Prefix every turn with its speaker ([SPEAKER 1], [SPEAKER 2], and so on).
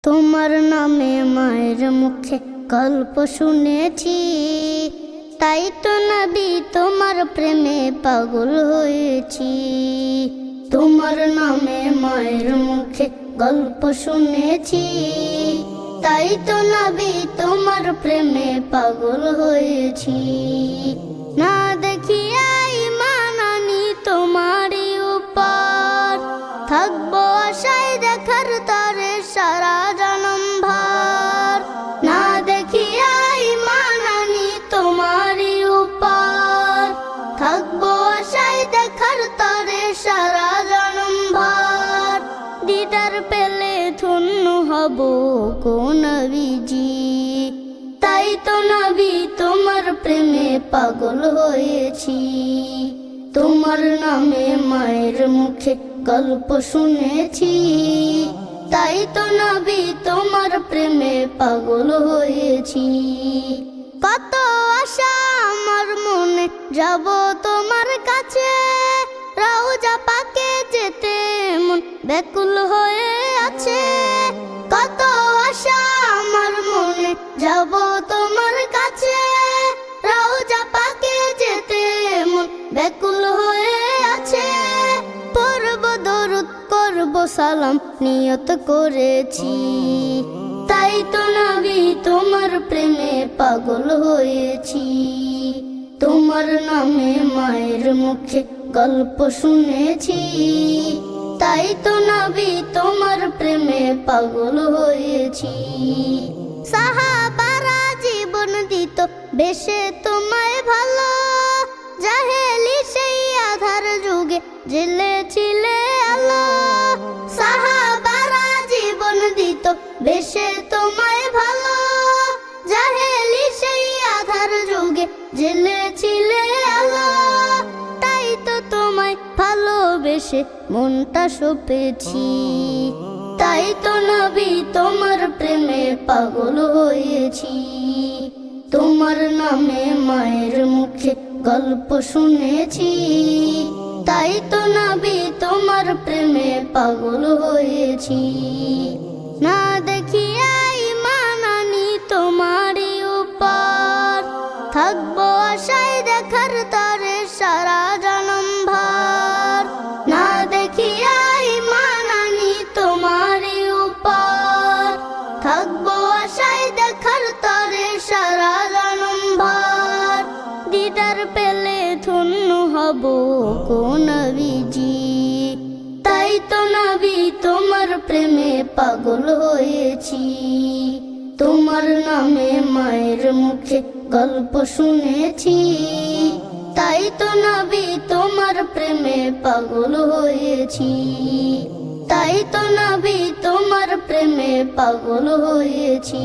[SPEAKER 1] তোমার নামে মায়ের মুখে গল্প শুনেছি, তাই তো নবী তোমার প্রেমে পাগল হয়েছি। তোমার নামে মায়ের মুখে গল্প শুনেছি, তাই তো নবী তোমার প্রেমে পাগল হয়েছি। না দেখিয়া ঈমান আনি তোমারই উপর, থাকবো আশায় দেখার তরে সারা জনম ভর। না দেখিয়া ঈমান আনি তোমারই উপর, থাকবো আশায় দেখার তরে সারা জনম ভর। দিদার পেলে ধন্য হব গো নবীজি, তাই তো নবী তোমার প্রেমে পাগল হয়েছি। তোমার নামে মায়ের মুখে গল্প শুনেছি, তাই তো নবী তোমার প্রেমে পাগল হয়েছি। কত আশা আমার মনে যাব তোমার কাছে, রওজা পাকে যেতে মন ব্যাকুল হয়ে আছে। কত আশা আমার মনে যাব তোমার কাছে, রওজা পাকে যেতে মন ব্যাকুল হয়ে আছে। পড়ব দরুদ করব সালাম নিয়ত করেছি, তাই তো নবী তোমার প্রেমে পাগল হয়েছি। তোমার নামে মায়ের মুখে গল্প শুনেছি, তাই তো নবী তোমার প্রেমে পাগল হয়েছি। সাহাবারা জীবন দিত বেশে তোমায় ভালো, জাহেলি সেই আধার যুগে জ্বেলেছিলে আলো। সাহাবারা জীবন দিত বেশে তোমায় ভালো, জাহেলি সেই আধার যুগে জ্বেলেছিলে আলো। তাই তো তোমায় ভালোবেসে মনটা সঁপেছি, তাই তো নবী তোমার প্রেমে পাগল হয়েছি। তোমার নামে মায়ের মুখে গল্প শুনেছি, তাই তো নবী তোমার প্রেমে পাগল হয়েছি। না দেখিয়া ঈমান আনি তোমারই উপর, থাকবো আশায় দেখার তরে সারা জনম ভর। না দেখিয়া ঈমান আনি তোমারই উপর, থাকবো আশায় দেখার তরে সারা জনম ভর। দিদার পেলে ধন্য হব গো নবীজি, তাই তো নবী তোমার প্রেমে পাগল হয়েছি। তোমার নামে মায়ের মুখে গল্প শুনেছি, তাই তো নবী তোমার প্রেমে পাগল হয়েছি। তাই তো নবী তোমার প্রেমে পাগল হয়েছি।